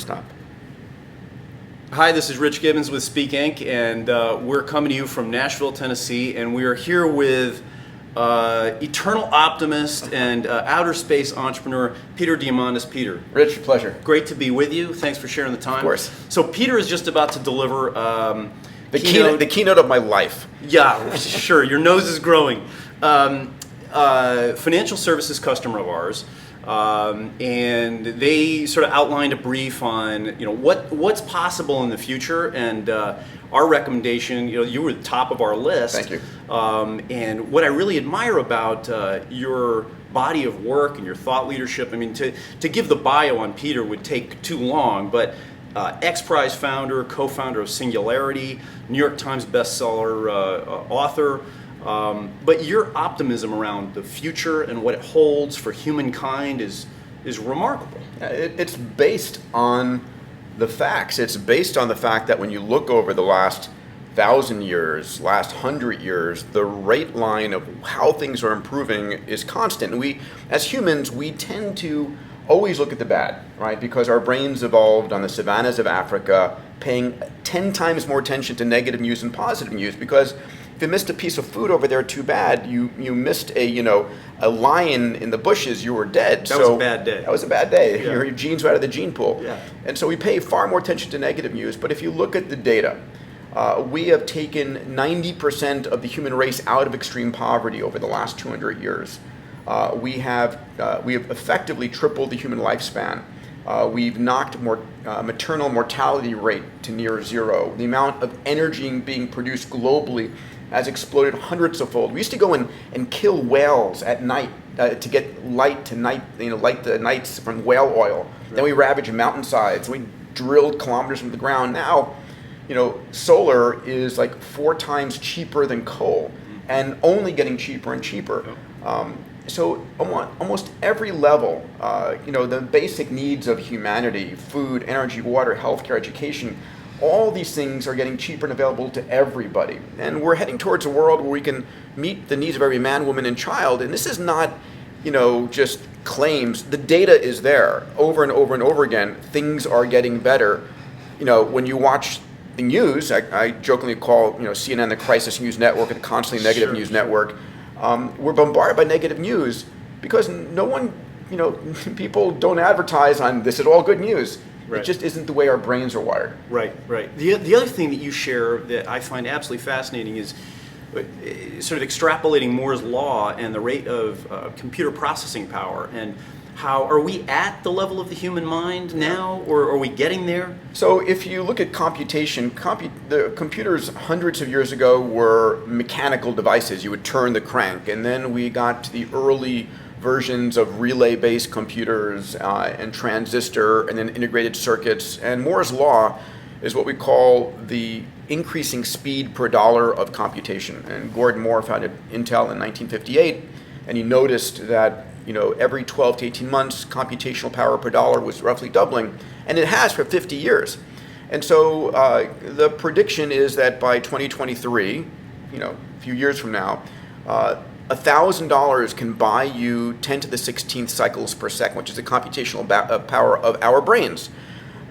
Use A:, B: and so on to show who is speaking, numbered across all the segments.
A: Stop.
B: Hi, this is Rich Gibbons with SpeakInc, and we're coming to you from Nashville, Tennessee, and we are here with eternal optimist and outer space entrepreneur Peter Diamandis. Peter.
A: Rich, pleasure.
B: Great to be with you. Thanks for sharing the time.
A: Of course.
B: So Peter is just about to deliver
A: the keynote of my life.
B: Yeah, sure. Your nose is growing. Financial services customer of ours. And they sort of outlined a brief on what's possible in the future, and our recommendation, you were the top of our list.
A: Thank you.
B: And what I really admire about your body of work and your thought leadership, I mean, to give the bio on Peter would take too long, but X-Prize founder, co-founder of Singularity, New York Times bestseller author. But your optimism around the future and what it holds for humankind is remarkable.
A: It's based on the facts. It's based on the fact that when you look over the last 1,000 years, last 100 years, the rate line of how things are improving is constant. And we, as humans, we tend to always look at the bad, right? Because our brains evolved on the savannas of Africa, paying 10 times more attention to negative news than positive news, because if you missed a piece of food over there, too bad. You missed a lion in the bushes, you were dead.
B: That was a bad day.
A: That was a bad day.
B: Yeah.
A: Your genes were out of the gene pool.
B: Yeah.
A: And so we pay far more attention to negative news. But if you look at the data, we have taken 90% of the human race out of extreme poverty over the last 200 years. We have effectively tripled the human lifespan. We've knocked maternal mortality rate to near zero. The amount of energy being produced globally has exploded hundreds of fold. We used to go and kill whales at night to get light the nights from whale oil. Right. Then we ravaged mountainsides. We drilled kilometers from the ground. Now, solar is like 4 times cheaper than coal, and only getting cheaper and cheaper. So almost every level, the basic needs of humanity, food, energy, water, healthcare, education, all these things are getting cheaper and available to everybody. And we're heading towards a world where we can meet the needs of every man, woman, and child. And this is not, just claims. The data is there over and over and over again. Things are getting better. When you watch the news, I jokingly call CNN the crisis news network, and the constantly negative news network. We're bombarded by negative news because no one, people don't advertise on this is all good news. Right. It just isn't the way our brains are wired.
B: Right. The other thing that you share that I find absolutely fascinating is sort of extrapolating Moore's law and the rate of computer processing power, and how are we at the level of the human mind now, or are we getting there?
A: So if you look at computation, the computers hundreds of years ago were mechanical devices. You would turn the crank, and then we got to the early versions of relay-based computers and transistor, and then integrated circuits. And Moore's law is what we call the increasing speed per dollar of computation. And Gordon Moore founded Intel in 1958, and he noticed that every 12 to 18 months, computational power per dollar was roughly doubling, and it has for 50 years. And so the prediction is that by 2023, a few years from now, $1,000 can buy you 10 to the 16th cycles per second, which is the computational power of our brains.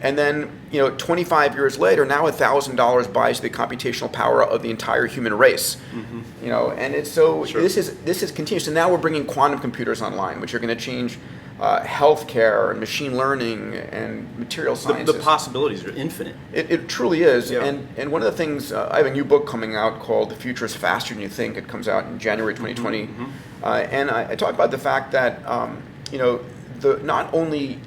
A: And then, 25 years later, now $1,000 buys the computational power of the entire human race. Mm-hmm. And it's so sure. This is continuous. So now we're bringing quantum computers online, which are going to change healthcare and machine learning and material sciences.
B: The possibilities are infinite.
A: It truly is.
B: Yeah.
A: And one of the things, I have a new book coming out called The Future is Faster Than You Think. It comes out in January 2020. Mm-hmm. And I talk about the fact that, not only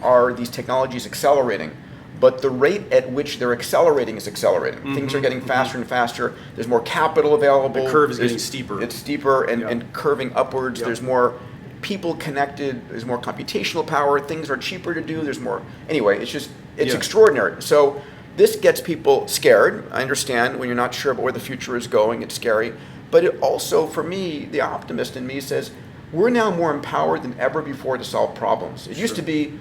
A: are these technologies accelerating, but the rate at which they're accelerating is accelerating. Mm-hmm. Things are getting faster and faster. There's more capital available.
B: The curve is getting steeper.
A: It's steeper and curving upwards. There's more people connected. There's more computational power. Things are cheaper to do. There's more. Anyway, it's extraordinary. So this gets people scared. I understand when you're not sure about where the future is going, it's scary. But it also, for me, the optimist in me says, we're now more empowered than ever before to solve problems. It used to be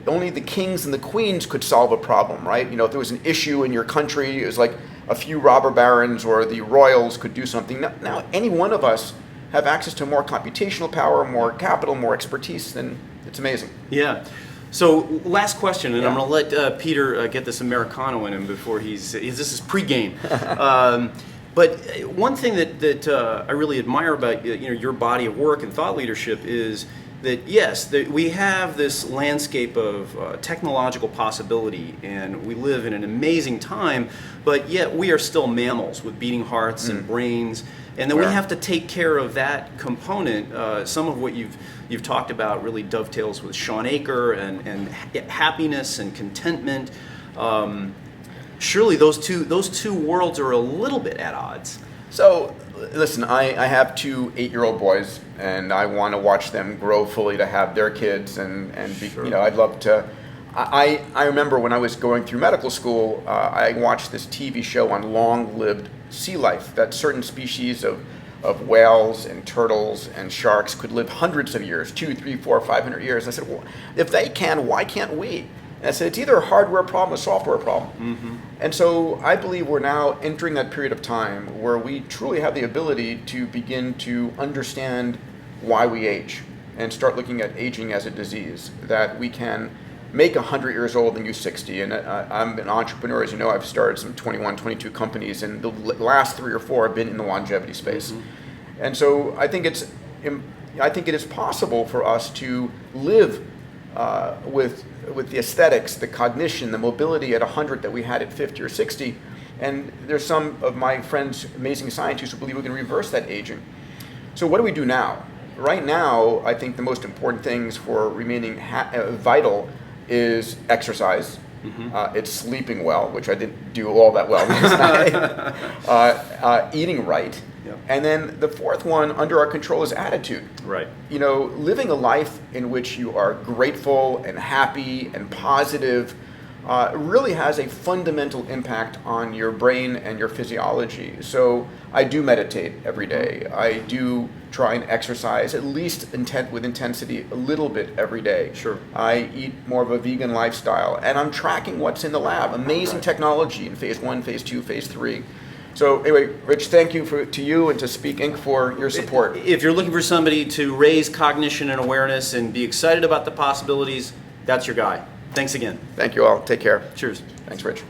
A: only the kings and the queens could solve a problem, right? If there was an issue in your country, it was like a few robber barons or the royals could do something. Now any one of us have access to more computational power, more capital, more expertise, and it's amazing.
B: Yeah. So last question, and
A: Yeah.
B: I'm going to let Peter get this Americano in him before this is pregame. But one thing that I really admire about your body of work and thought leadership is that yes, that we have this landscape of technological possibility, and we live in an amazing time, but yet we are still mammals with beating hearts and brains, and then we have to take care of that component. Some of what you've talked about really dovetails with Sean Aker and happiness and contentment. Surely those two worlds are a little bit at odds.
A: So, listen, I have two 8-year-old boys, and I want to watch them grow fully to have their kids, and be,
B: Sure.
A: I'd love to. I remember when I was going through medical school, I watched this TV show on long-lived sea life, that certain species of whales and turtles and sharks could live hundreds of years, 2, 3, 4, 500 years. I said, well, if they can, why can't we? And I said, it's either a hardware problem or a software problem.
B: Mm-hmm.
A: And so I believe we're now entering that period of time where we truly have the ability to begin to understand why we age and start looking at aging as a disease, that we can make 100 years old and you 60. And I'm an entrepreneur, as you know. I've started some 21, 22 companies, and the last 3 or 4 have been in the longevity space. Mm-hmm. And so I think it is possible for us to live with the aesthetics, the cognition, the mobility at 100 that we had at 50 or 60. And there's some of my friends, amazing scientists, who believe we can reverse that aging. So what do we do now? Right now, I think the most important things for remaining vital is exercise. Mm-hmm. It's sleeping well, which I didn't do all that well last night. Eating right. Yep. And then the fourth one, under our control, is attitude.
B: Right.
A: Living a life in which you are grateful and happy and positive really has a fundamental impact on your brain and your physiology. So I do meditate every day. I do try and exercise at least with intensity a little bit every day.
B: Sure.
A: I eat more of a vegan lifestyle, and I'm tracking what's in the lab. Amazing technology in phase 1, phase 2, phase 3. So anyway, Rich, thank you to you and to SpeakInc for your support.
B: If you're looking for somebody to raise cognition and awareness and be excited about the possibilities, that's your guy. Thanks again.
A: Thank you all. Take care.
B: Cheers.
A: Thanks, Rich.